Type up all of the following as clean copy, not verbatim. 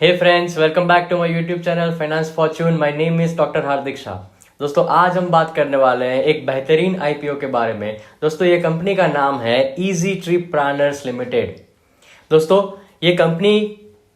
Hey friends, welcome back to my YouTube channel finance fortune. My name is doctor Hardik Shah. दोस्तों, आज हम बात करने वाले हैं एक बेहतरीन आईपीओ के बारे में। दोस्तों, ये कंपनी का नाम है इजी ट्रिप प्लानर्स लिमिटेड। दोस्तों, ये कंपनी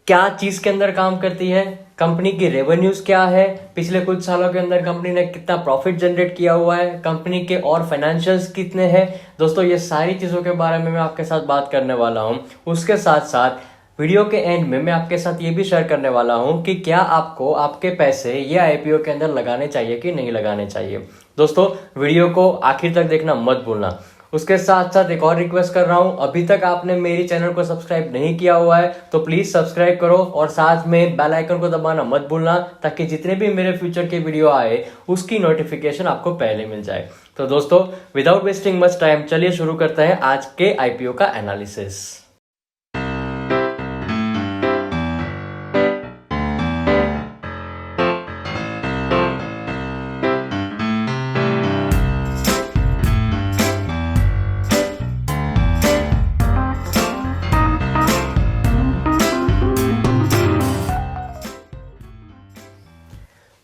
क्या चीज के अंदर काम करती है, कंपनी की रेवेन्यूज क्या है, पिछले कुछ सालों के अंदर कंपनी ने कितना प्रॉफिट जनरेट किया हुआ है, कंपनी के और फाइनेंशियल्स कितने हैं। दोस्तों, ये सारी चीजों के बारे में मैं आपके साथ बात करने वाला हूं। उसके साथ साथ वीडियो के एंड में मैं आपके साथ ये भी शेयर करने वाला हूं कि क्या आपको आपके पैसे ये आईपीओ के अंदर लगाने चाहिए कि नहीं लगाने चाहिए। दोस्तों, वीडियो को आखिर तक देखना मत भूलना। उसके साथ साथ एक और रिक्वेस्ट कर रहा हूं, अभी तक आपने मेरी चैनल को सब्सक्राइब नहीं किया हुआ है तो प्लीज सब्सक्राइब करो और साथ में बेल आइकन को दबाना मत भूलना, ताकि जितने भी मेरे फ्यूचर के वीडियो आए उसकी नोटिफिकेशन आपको पहले मिल जाए। तो दोस्तों, विदाउट वेस्टिंग मच टाइम, चलिए शुरू करते हैं आज के आईपीओ का एनालिसिस।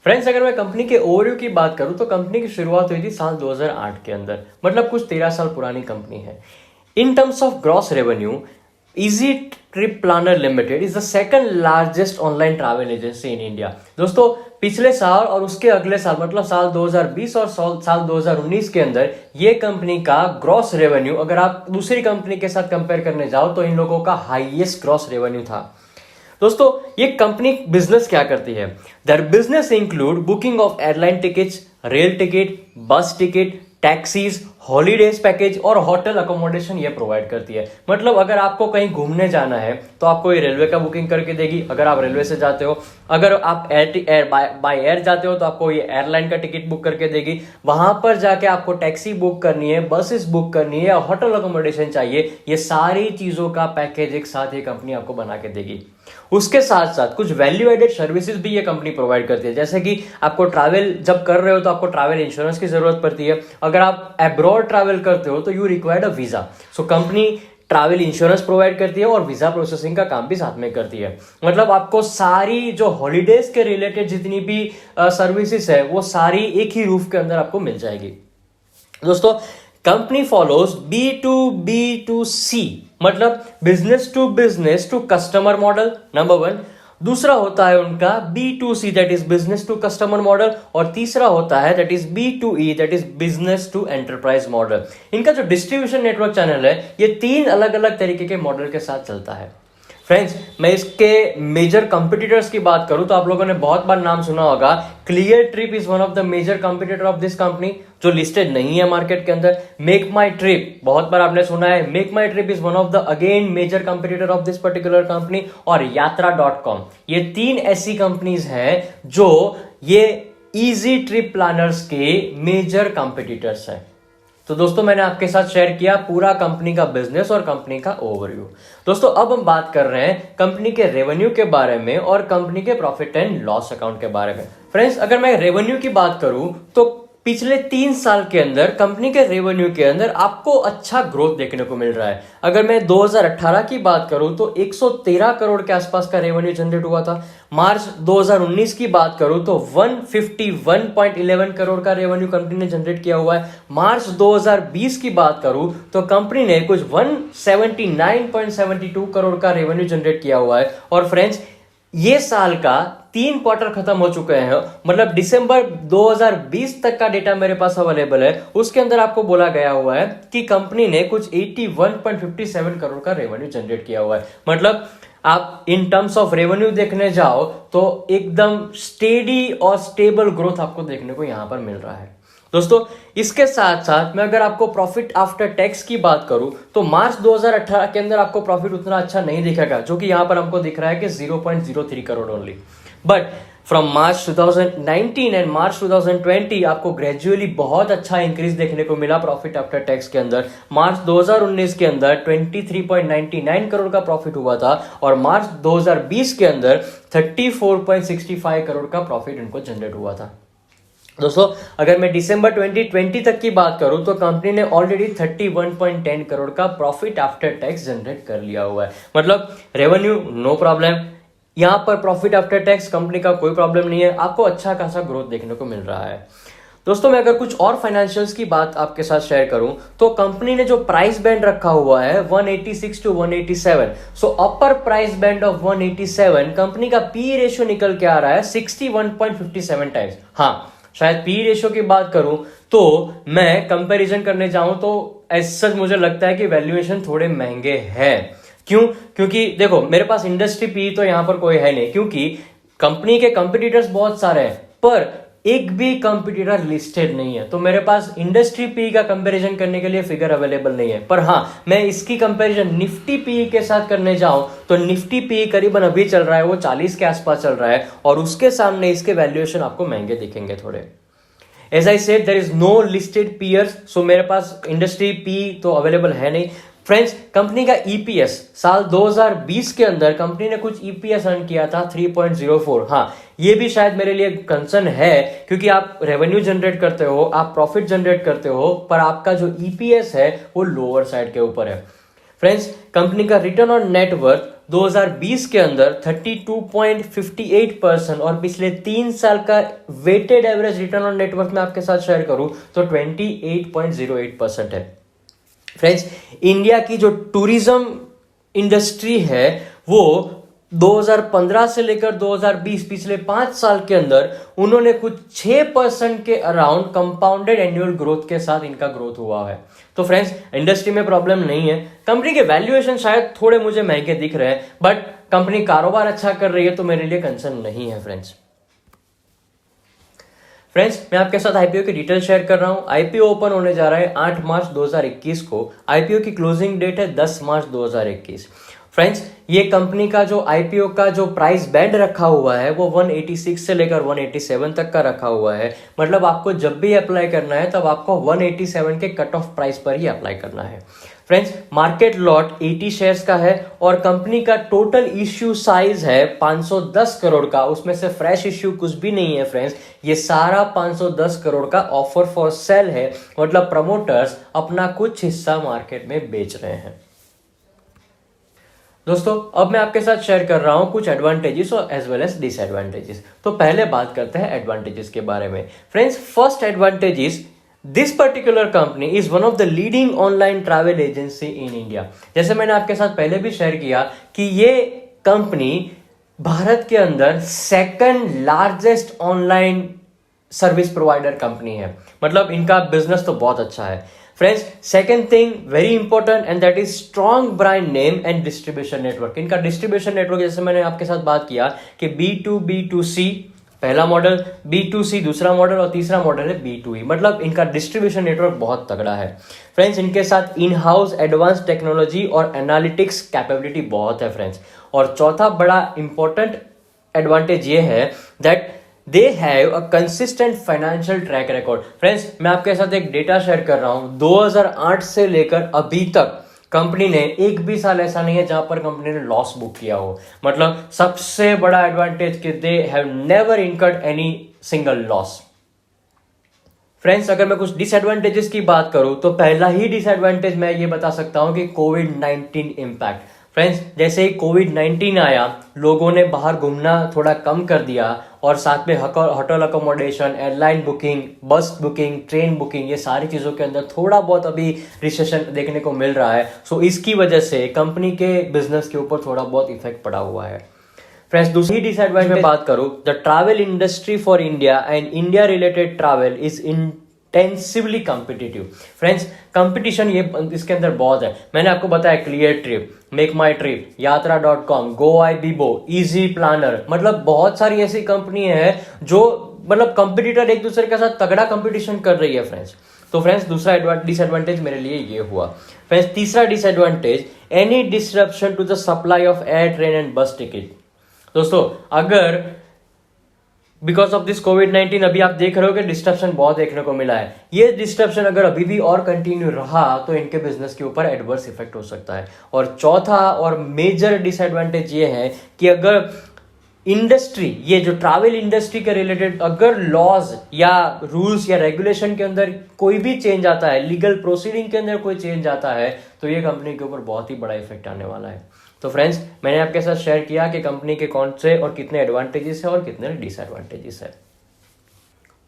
फ्रेंड्स, अगर मैं कंपनी के ओवरव्यू की बात करूं तो कंपनी की शुरुआत हुई थी साल 2008 के अंदर, मतलब कुछ 13 साल पुरानी कंपनी है। In terms of gross revenue, Easy Trip Planner Limited is the second largest online travel agency in India. दोस्तों, पिछले साल और उसके अगले साल मतलब साल 2020 और साल 2019 के अंदर ये कंपनी का ग्रॉस रेवेन्यू, अगर आप दूसरी कंपनी के साथ कंपेयर करने जाओ तो इन लोगों का हाईएस्ट ग्रॉस रेवेन्यू था। दोस्तों, ये कंपनी बिजनेस क्या करती है? Their business include booking of airline tickets, rail ticket, bus ticket, taxis, holidays package और होटल अकोमोडेशन ये प्रोवाइड करती है। मतलब अगर आपको कहीं घूमने जाना है तो आपको ये रेलवे का बुकिंग करके देगी, अगर आप रेलवे से जाते हो। अगर आप बाय एयर जाते हो तो आपको ये एयरलाइन का टिकट बुक करके देगी। वहां पर जाके आपको टैक्सी बुक करनी है, बसेस बुक करनी है या होटल अकोमोडेशन चाहिए, ये सारी चीजों का पैकेज एक साथ ये कंपनी आपको बना के देगी। उसके साथ साथ कुछ वैल्यू एडेड सर्विसेज भी ये कंपनी प्रोवाइड करती है, जैसे कि आपको ट्रैवल जब कर रहे हो तो आपको ट्रैवल इंश्योरेंस की जरूरत पड़ती है। अगर आप अब्रॉड ट्रैवल करते हो तो you required a visa, so company travel insurance provide करती है और वीजा प्रोसेसिंग का काम भी साथ में करती है। मतलब आपको सारी जो हॉलीडेज के रिलेटेड जितनी भी सर्विसेज है वो सारी एक ही रूफ के अंदर आपको मिल जाएगी। दोस्तों, कंपनी फॉलोज B2B2C, मतलब business to customer model, number 1। दूसरा होता है उनका B2C, that is business to customer model, और तीसरा होता है that is B2E, that is business to enterprise model. इनका जो डिस्ट्रीब्यूशन नेटवर्क चैनल है ये 3 अलग अलग तरीके के मॉडल के साथ चलता है। फ्रेंड्स, मैं इसके मेजर कंपटीटर्स की बात करूं तो आप लोगों ने बहुत बार नाम सुना होगा। Cleartrip is one of the major competitor of this company, जो लिस्टेड नहीं है मार्केट के अंदर। मेक माई ट्रिप बहुत बार आपने सुना है, MakeMyTrip is one of the again major competitor of this particular company. और यात्रा.com, ये 3 ऐसी कंपनीज हैं जो ये इजी ट्रिप प्लानर्स के मेजर कंपटीटर्स हैं। तो दोस्तों, मैंने आपके साथ शेयर किया पूरा कंपनी का बिजनेस और कंपनी का ओवरव्यू। दोस्तों, अब हम बात कर रहे हैं कंपनी के रेवेन्यू के बारे में और कंपनी के प्रॉफिट एंड लॉस अकाउंट के बारे में। फ्रेंड्स, अगर मैं रेवेन्यू की बात करूं तो पिछले 3 साल के अंदर कंपनी के रेवेन्यू के अंदर आपको अच्छा ग्रोथ देखने को मिल रहा है। अगर मैं 2018 की बात करूं तो 113 करोड़ के आसपास का रेवेन्यू जनरेट हुआ था। मार्च 2019 की बात करूं तो 151.11 करोड़ का रेवेन्यू कंपनी ने जनरेट किया हुआ है। मार्च 2020 की बात करूं तो कंपनी ने कुछ 179.72 करोड़ का रेवेन्यू जनरेट किया हुआ है। और फ्रेंड्स, ये साल का 3 क्वार्टर खत्म हो चुके हैं, मतलब दिसंबर 2020 तक का डेटा मेरे पास अवेलेबल है। उसके अंदर आपको बोला गया हुआ है कि कंपनी ने कुछ 81.57 करोड़ का रेवेन्यू जनरेट किया हुआ है। मतलब आप इन टर्म्स ऑफ रेवेन्यू देखने जाओ तो एकदम स्टेडी और स्टेबल ग्रोथ आपको देखने को यहां पर मिल रहा है। दोस्तों, इसके साथ साथ मैं अगर आपको प्रॉफिट आफ्टर टैक्स की बात करूं तो मार्च 2018 के अंदर आपको प्रॉफिट उतना अच्छा नहीं दिखेगा, जो कि यहां पर हमको दिख रहा है कि 0.03 crore only. But from March 2019 and March 2020 आपको ग्रेजुअली बहुत अच्छा इंक्रीज देखने को मिला प्रॉफिट आफ्टर टैक्स के अंदर। मार्च 2019 के अंदर 23.99 करोड़ का प्रॉफिट हुआ था और मार्च 2020 के अंदर 34.65 करोड़ का प्रॉफिट इनको जनरेट हुआ था। दोस्तों, अगर मैं दिसंबर 2020 तक की बात करूं तो कंपनी ने ऑलरेडी 31.10 करोड़ का प्रॉफिट आफ्टर टैक्स जनरेट कर लिया हुआ है। मतलब रेवेन्यू नो प्रॉब्लम, यहाँ पर प्रॉफिट आफ्टर टैक्स कंपनी का कोई प्रॉब्लम नहीं है, आपको अच्छा खासा ग्रोथ देखने को मिल रहा है। दोस्तों मैं अगर कुछ और फाइनेंशियल्स की बात आपके साथ शेयर करूं तो कंपनी ने जो प्राइस बैंड रखा हुआ है 186 to 187, so upper price band of 187, company का पी रेशियो निकल के आ रहा है 61.57 टाइम्स। हाँ, शायद पी रेशियो की बात करूं तो मैं कंपैरिजन करने जाऊं तो ऐसा मुझे लगता है कि वैल्यूएशन थोड़े महंगे हैं। क्यों? क्योंकि देखो मेरे पास इंडस्ट्री पी तो यहां पर कोई है नहीं, क्योंकि कंपनी के कंपटीटर्स बहुत सारे हैं पर एक भी कंपटीटर लिस्टेड नहीं है, तो मेरे पास इंडस्ट्री पी का कंपैरिजन करने के लिए फिगर अवेलेबल नहीं है। पर हाँ, मैं इसकी कंपैरिजन निफ्टी पी के साथ करने जाऊं तो निफ्टी पी करीबन अभी चल रहा है वो 40 के आसपास चल रहा है और उसके सामने इसके वैल्यूएशन आपको महंगे दिखेंगे थोड़े। As I said there is no listed peers, so मेरे पास इंडस्ट्री पी तो अवेलेबल है नहीं। फ्रेंड्स, कंपनी का ईपीएस साल 2020 के अंदर कंपनी ने कुछ ईपीएस अर्न किया था 3.04। हाँ, ये भी शायद मेरे लिए कंसर्न है क्योंकि आप रेवेन्यू जनरेट करते हो, आप प्रॉफिट जनरेट करते हो, पर आपका जो ईपीएस है वो लोअर साइड के ऊपर है। फ्रेंड्स, कंपनी का रिटर्न ऑन नेटवर्थ 2020 के अंदर 32.58% और पिछले 3 साल का weighted average return on net worth में आपके साथ शेयर करूं तो 28.08% है। फ्रेंड्स, इंडिया की जो टूरिज्म इंडस्ट्री है वो 2015 से लेकर 2020 पिछले 5 साल के अंदर उन्होंने कुछ 6% के अराउंड कंपाउंडेड एनुअल ग्रोथ के साथ इनका ग्रोथ हुआ है। तो फ्रेंड्स, इंडस्ट्री में प्रॉब्लम नहीं है, कंपनी के वैल्यूएशन शायद थोड़े मुझे महंगे दिख रहे हैं बट कंपनी कारोबार अच्छा कर रही है तो मेरे लिए कंसर्न नहीं है। फ्रेंड्स, मैं आपके साथ आईपीओ की डिटेल शेयर कर रहा हूं। आईपीओ ओपन होने जा रहा है 8 मार्च 2021 को। आईपीओ की क्लोजिंग डेट है 10 मार्च 2021। फ्रेंड्स, ये कंपनी का जो आईपीओ का जो प्राइस बैंड रखा हुआ है वो 186 से लेकर 187 तक का रखा हुआ है। मतलब आपको जब भी अप्लाई करना है तब आपको 187 के कट ऑफ प्राइस पर ही अप्लाई करना है। फ्रेंड्स, मार्केट लॉट 80 शेयर्स का है और कंपनी का टोटल इश्यू साइज है 510 करोड़ का। उसमें से फ्रेश इश्यू कुछ भी नहीं है फ्रेंड्स, ये सारा 510 करोड़ का ऑफर फॉर सेल है, मतलब प्रमोटर्स अपना कुछ हिस्सा मार्केट में बेच रहे हैं। दोस्तों, अब मैं आपके साथ शेयर कर रहा हूं कुछ एडवांटेजेस और एज वेल एज डिसएडवांटेजेस। तो पहले बात करते हैं एडवांटेजेस के बारे में। Friends, first advantage is this particular company is one of the leading online travel agency in India. जैसे मैंने आपके साथ पहले भी शेयर किया कि ये कंपनी भारत के अंदर second largest online service provider company है, मतलब इनका बिजनेस तो बहुत अच्छा है। Friends, second thing very important and that is strong brand name and distribution network. इनका डिस्ट्रीब्यूशन नेटवर्क, जैसे मैंने आपके साथ बात किया कि B2B2C पहला मॉडल, B2C दूसरा मॉडल और तीसरा मॉडल है B2E, मतलब इनका डिस्ट्रीब्यूशन नेटवर्क बहुत तगड़ा है। फ्रेंड्स, इनके साथ इन हाउस एडवांस टेक्नोलॉजी और एनालिटिक्स कैपेबिलिटी बहुत है फ्रेंड्स। और चौथा बड़ा इंपॉर्टेंट एडवांटेज ये है that they have a consistent financial track record. Friends, मैं आपके साथ एक डेटा शेयर कर रहा हूं, 2008 से लेकर अभी तक कंपनी ने एक भी साल ऐसा नहीं है जहां पर कंपनी ने लॉस बुक किया हो। मतलब सबसे बड़ा एडवांटेज कि they have never incurred any single loss. Friends, अगर मैं कुछ डिसएडवांटेजेस की बात करूं तो पहला ही डिसएडवांटेज मैं ये बता सकता हूं कि कोविड-19 इंपैक्ट। फ्रेंड्स, जैसे ही कोविड-19 आया, लोगों ने बाहर घूमना थोड़ा कम कर दिया और साथ में होटल अकोमोडेशन, एयरलाइन बुकिंग, बस बुकिंग, ट्रेन बुकिंग, ये सारी चीज़ों के अंदर थोड़ा बहुत अभी रिसेशन देखने को मिल रहा है। सो इसकी वजह से कंपनी के बिजनेस के ऊपर थोड़ा बहुत इफेक्ट पड़ा हुआ है। फ्रेंड्स, दूसरी डिसएडवांटेज में बात करूं, the travel industry for India and India related travel is intensively competitive. Friends, competition ये इसके अंदर बहुत है। मैंने आपको बताया क्लियर ट्रिप, मेक माई ट्रिप, यात्रा.com, गोआईबीबो, इजी प्लानर, मतलब बहुत सारी ऐसी कंपनी है जो मतलब कंपटीटर एक दूसरे के साथ तगड़ा कंपटीशन कर रही है फ्रेंड्स। तो फ्रेंड्स, दूसरा डिसएडवांटेज मेरे लिए ये हुआ। फ्रेंड्स, तीसरा disadvantage, any disruption to the supply of air, train and bus ticket. दोस्तों, अगर बिकॉज ऑफ दिस कोविड-19 अभी आप देख रहे हो कि डिस्ट्रप्शन बहुत देखने को मिला है, ये डिस्ट्रप्शन अगर अभी भी और कंटिन्यू रहा तो इनके बिजनेस के ऊपर एडवर्स इफेक्ट हो सकता है। और चौथा और मेजर डिसएडवांटेज ये है कि अगर इंडस्ट्री, ये जो ट्रैवल इंडस्ट्री के रिलेटेड अगर लॉज या रूल्स या रेगुलेशन के अंदर कोई भी चेंज आता है, लीगल प्रोसीडिंग के अंदर कोई चेंज आता है, तो ये कंपनी के ऊपर बहुत ही बड़ा इफेक्ट आने वाला है। तो फ्रेंड्स, मैंने आपके साथ शेयर किया कि कंपनी के कौन से और कितने एडवांटेजेस है और कितने डिसएडवांटेजेस है।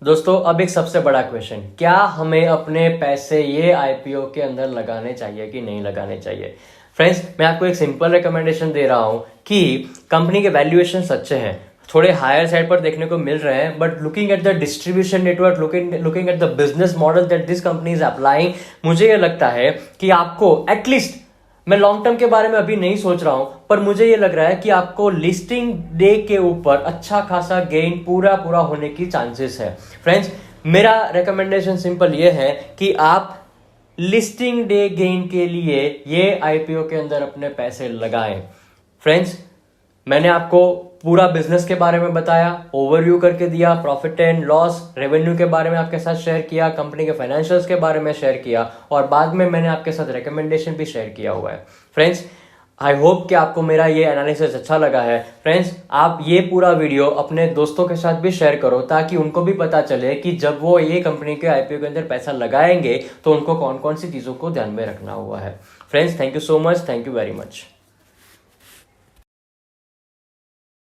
दोस्तों, अब एक सबसे बड़ा क्वेश्चन, क्या हमें अपने पैसे ये आईपीओ के अंदर लगाने चाहिए कि नहीं लगाने चाहिए? फ्रेंड्स, मैं आपको एक सिंपल रिकमेंडेशन दे रहा हूं कि कंपनी के वैल्यूएशन अच्छे हैं, थोड़े हायर साइड पर देखने को मिल रहे हैं, but looking at the distribution network, looking at the business model that this company is applying, मुझे ये लगता है कि आपको एटलीस्ट, मैं लॉन्ग टर्म के बारे में अभी नहीं सोच रहा हूं, पर मुझे ये लग रहा है कि आपको लिस्टिंग डे के ऊपर अच्छा खासा गेन पूरा होने की चांसेस है। फ्रेंड्स, मेरा रिकमेंडेशन सिंपल ये है कि आप लिस्टिंग डे गेन के लिए ये आईपीओ के अंदर अपने पैसे लगाएं। फ्रेंड्स, मैंने आपको पूरा बिजनेस के बारे में बताया, ओवरव्यू करके दिया, प्रॉफिट एंड लॉस, रेवेन्यू के बारे में आपके साथ शेयर किया, कंपनी के फाइनेंशियल्स के बारे में शेयर किया, और बाद में मैंने आपके साथ रिकमेंडेशन भी शेयर किया हुआ है। फ्रेंड्स, आई होप कि आपको मेरा ये एनालिसिस अच्छा लगा है। फ्रेंड्स, आप ये पूरा वीडियो अपने दोस्तों के साथ भी शेयर करो ताकि उनको भी पता चले कि जब वो ये कंपनी के आईपीओ के अंदर पैसा लगाएंगे तो उनको कौन कौन सी चीजों को ध्यान में रखना हुआ है। Friends, thank you so much, thank you very much.